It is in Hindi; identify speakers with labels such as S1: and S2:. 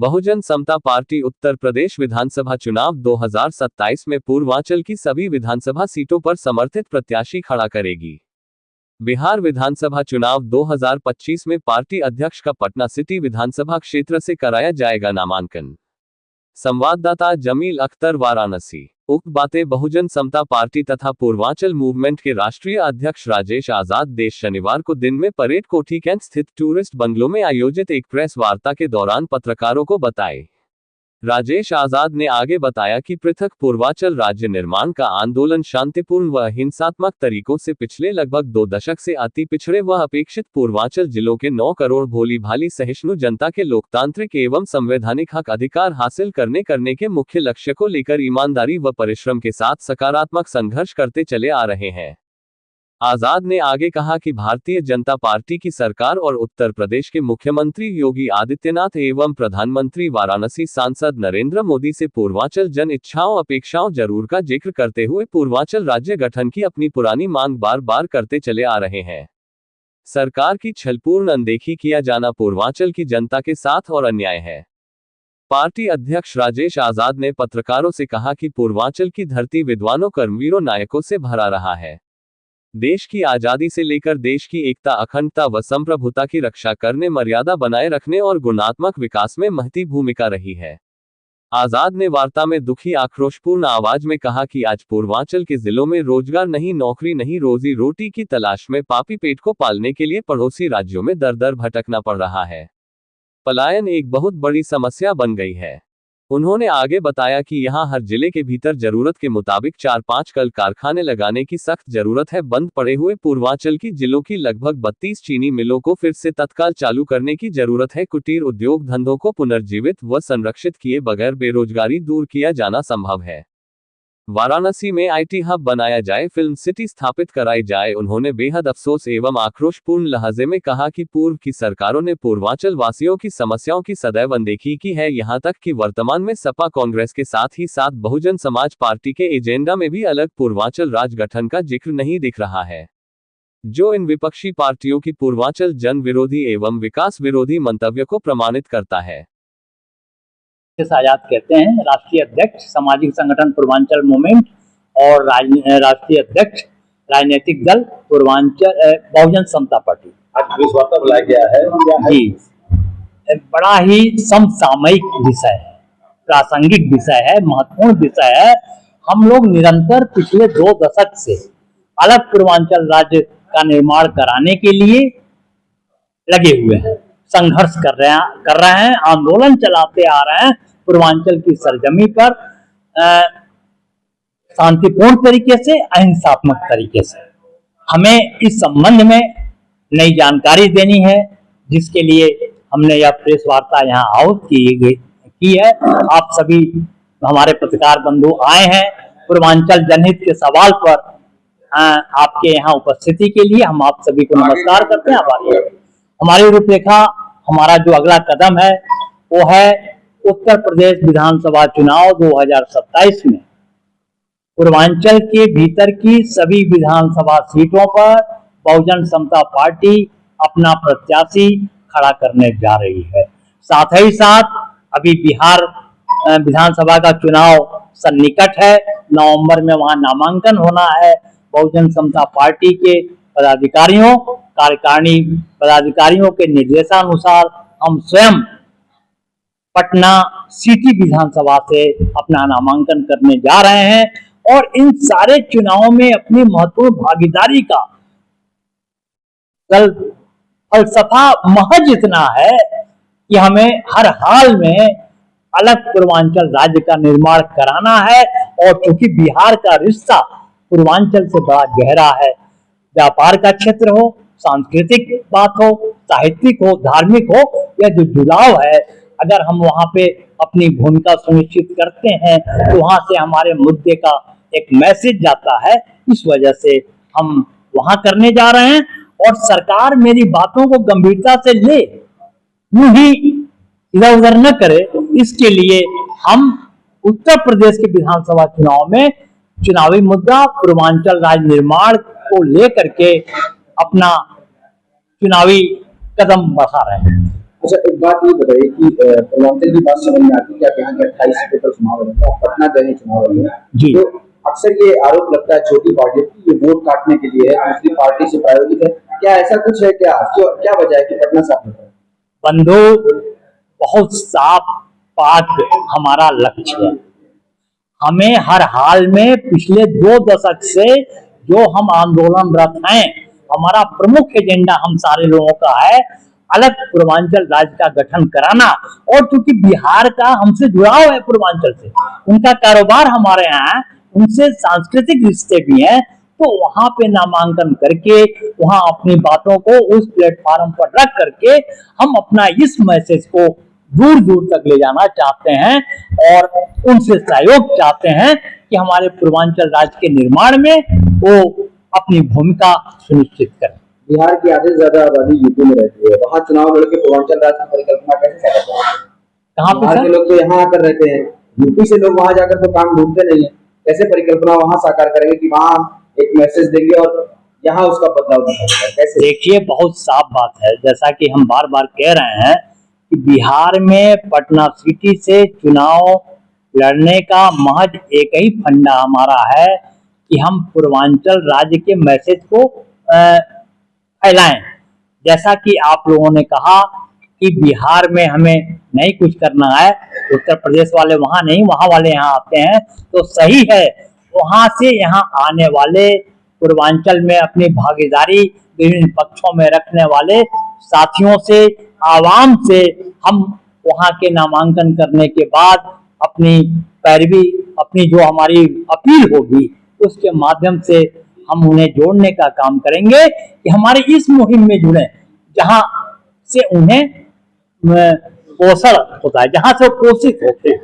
S1: बहुजन समता पार्टी उत्तर प्रदेश विधानसभा चुनाव 2027 में पूर्वांचल की सभी विधानसभा सीटों पर समर्थित प्रत्याशी खड़ा करेगी। बिहार विधानसभा चुनाव 2025 में पार्टी अध्यक्ष का पटना सिटी विधानसभा क्षेत्र से कराया जाएगा नामांकन। संवाददाता जमील अख्तर, वाराणसी। उक्त बातें बहुजन समता पार्टी तथा पूर्वांचल मूवमेंट के राष्ट्रीय अध्यक्ष राजेश आजाद देश शनिवार को दिन में परेड कोठी कैंट स्थित टूरिस्ट बंगलों में आयोजित एक प्रेस वार्ता के दौरान पत्रकारों को बताए। राजेश आजाद ने आगे बताया कि पृथक पूर्वांचल राज्य निर्माण का आंदोलन शांतिपूर्ण व अहिंसात्मक तरीकों से पिछले लगभग 2 दशक से अति पिछड़े व अपेक्षित पूर्वांचल जिलों के 9 करोड़ भोली भाली सहिष्णु जनता के लोकतांत्रिक एवं संवैधानिक हक अधिकार हासिल करने के मुख्य लक्ष्य को लेकर ईमानदारी व परिश्रम के साथ सकारात्मक संघर्ष करते चले आ रहे हैं। आजाद ने आगे कहा कि भारतीय जनता पार्टी की सरकार और उत्तर प्रदेश के मुख्यमंत्री योगी आदित्यनाथ एवं प्रधानमंत्री वाराणसी सांसद नरेंद्र मोदी से पूर्वांचल जन इच्छाओं अपेक्षाओं जरूर का जिक्र करते हुए पूर्वांचल राज्य गठन की अपनी पुरानी मांग बार बार करते चले आ रहे हैं। सरकार की छलपूर्ण अनदेखी किया जाना पूर्वांचल की जनता के साथ और अन्याय है। पार्टी अध्यक्ष राजेश आजाद ने पत्रकारों से कहा कि पूर्वांचल की धरती विद्वानों, कर्मवीरों, नायकों से भरा रहा है। देश की आजादी से लेकर देश की एकता, अखंडता व संप्रभुता की रक्षा करने, मर्यादा बनाए रखने और गुणात्मक विकास में महती भूमिका रही है। आजाद ने वार्ता में दुखी आक्रोशपूर्ण आवाज में कहा कि आज पूर्वांचल के जिलों में रोजगार नहीं, नौकरी नहीं, रोजी रोटी की तलाश में पापी पेट को पालने के लिए पड़ोसी राज्यों में दर दर भटकना पड़ रहा है। पलायन एक बहुत बड़ी समस्या बन गई है। उन्होंने आगे बताया कि यहां हर जिले के भीतर जरूरत के मुताबिक 4-5 कल कारखाने लगाने की सख्त जरूरत है। बंद पड़े हुए पूर्वांचल की जिलों की लगभग 32 चीनी मिलों को फिर से तत्काल चालू करने की जरूरत है। कुटीर उद्योग धंधों को पुनर्जीवित व संरक्षित किए बगैर बेरोजगारी दूर किया जाना संभव है। वाराणसी में आईटी हब बनाया जाए, फिल्म सिटी स्थापित कराई जाए। उन्होंने बेहद अफसोस एवं आक्रोशपूर्ण लहजे में कहा कि पूर्व की सरकारों ने पूर्वांचल वासियों की समस्याओं की सदैव अनदेखी की है। यहां तक कि वर्तमान में सपा कांग्रेस के साथ ही साथ बहुजन समाज पार्टी के एजेंडा में भी अलग पूर्वांचल राज्य गठन का जिक्र नहीं दिख रहा है, जो इन विपक्षी पार्टियों की पूर्वांचल जन विरोधी एवं विकास विरोधी मंतव्य को प्रमाणित करता है।
S2: आजाद कहते हैं, राष्ट्रीय अध्यक्ष सामाजिक संगठन पूर्वांचल मूवमेंट और राष्ट्रीय अध्यक्ष राजनीतिक दल पूर्वांचल बहुजन समता पार्टी।
S3: आज प्रेस वार्ता बुलाया गया है
S2: जी, बड़ा ही समसामयिक विषय है, प्रासंगिक विषय है, महत्वपूर्ण विषय है। हम लोग निरंतर पिछले 2 दशक से अलग पूर्वांचल राज्य का निर्माण कराने के लिए लगे हुए हैं, संघर्ष कर रहे हैं, आंदोलन चलाते आ रहे हैं। पूर्वांचल की सरजमी पर शांतिपूर्ण तरीके से, अहिंसात्मक तरीके से हमें इस संबंध में नई जानकारी देनी है, जिसके लिए हमने यह प्रेस वार्ता यहाँ आयोजित की है। आप सभी हमारे पत्रकार बंधु आए हैं पूर्वांचल जनहित के सवाल पर आपके यहाँ उपस्थिति के लिए हम आप सभी को नमस्कार करते हैं, आभारी हैं। हमारी रूपरेखा, हमारा जो अगला कदम है वो है उत्तर प्रदेश विधानसभा चुनाव 2027 में पूर्वांचल के भीतर की सभी विधानसभा सीटों पर बहुजन समता पार्टी अपना प्रत्याशी खड़ा करने जा रही है। साथ ही साथ अभी बिहार विधानसभा का चुनाव सन्निकट है, नवंबर में वहां नामांकन होना है। बहुजन समता पार्टी के पदाधिकारियों, कार्यकारिणी पदाधिकारियों के निर्देशानुसार हम स्वयं पटना सिटी विधानसभा से अपना नामांकन करने जा रहे हैं और इन सारे चुनावों में अपनी महत्वपूर्ण भागीदारी का फलसफा महज इतना है कि हमें हर हाल में अलग पूर्वांचल राज्य का निर्माण कराना है। और चूंकि बिहार का रिश्ता पूर्वांचल से बड़ा गहरा है, व्यापार का क्षेत्र हो, सांस्कृतिक बात हो, साहित्यिक हो, धार्मिक हो, यह जो जुड़ाव है, अगर हम वहां पे अपनी भूमिका सुनिश्चित करते हैं तो वहां से हमारे मुद्दे का एक मैसेज जाता है। इस वजह से हम वहां करने जा रहे हैं और सरकार मेरी बातों को गंभीरता से ले, यूं ही इधर उधर न करे, इसके लिए हम उत्तर प्रदेश के विधानसभा चुनाव में चुनावी मुद्दा पूर्वांचल राज्य निर्माण को लेकर के अपना चुनावी कदम बढ़ा रहे हैं।
S3: अच्छा, एक बात ये बताइए कि पूर्वांचल की बात समझ में आती है कि आप यहाँ के 28 सीटों पर चुनाव लड़ेंगे, आप पटना गए हैं चुनाव लड़ने
S2: जी।
S3: तो अक्सर ये आरोप लगता है छोटी पार्टी की ये वोट काटने के लिए है, दूसरी पार्टी से प्रायोजित है, क्या ऐसा कुछ है? क्या क्या वजह है कि पटना साफ होता है?
S2: बंधु, बहुत साफ पाक हमारा लक्ष्य है। हमें हर हाल में पिछले 2 दशक से जो हम आंदोलनरत हैं, हमारा प्रमुख एजेंडा हम सारे लोगों का है अलग पूर्वांचल राज्य का गठन कराना। और चूंकि बिहार का हमसे जुड़ाव है पूर्वांचल से, उनका कारोबार हमारे यहाँ है, उनसे सांस्कृतिक रिश्ते भी हैं, तो वहां पे नामांकन करके वहां अपनी बातों को उस प्लेटफॉर्म पर रख करके हम अपना इस मैसेज को दूर दूर तक ले जाना चाहते हैं और उनसे सहयोग चाहते हैं कि हमारे पूर्वांचल राज्य के निर्माण में वो अपनी भूमिका सुनिश्चित करें।
S3: बिहार की आधे से ज्यादा आबादी यूपी में रहती है, वहाँ चुनाव लड़के पूर्वांचल राज्य की परिकल्पना कैसे साकार करेंगे?
S2: कहाँ पे
S3: बिहार
S2: सर?
S3: के लोग तो यहाँ आकर रहते हैं, यूपी से लोग वहाँ जाकर तो काम ढूंढते नहीं है, कैसे परिकल्पना वहाँ साकार करेंगे कि वहाँ एक मैसेज देंगे और यहाँ उसका बदलाव दिखाएंगे? कैसे?
S2: देखिए, बहुत साफ बात है, जैसा कि हम बार बार कह रहे हैं कि बिहार में पटना सिटी से चुनाव लड़ने का महज एक ही फंडा हमारा है कि हम पूर्वांचल राज्य के मैसेज को फैलाएं। जैसा कि आप लोगों ने कहा कि बिहार में हमें नहीं कुछ करना है, उत्तर प्रदेश वाले वहां नहीं, वहां वाले यहाँ आते हैं, तो सही है। वहां से यहाँ आने वाले पूर्वांचल में अपनी भागीदारी विभिन्न पक्षों में रखने वाले साथियों से, आवाम से हम वहां के नामांकन करने के बाद अपनी पैरवी, अपनी जो हमारी अपील होगी उसके माध्यम से हम उन्हें जोड़ने का काम करेंगे कि हमारे इस मुहिम में जुड़े, जहां से उन्हें पोषण होता है, जहां से वो पोषित होते हैं।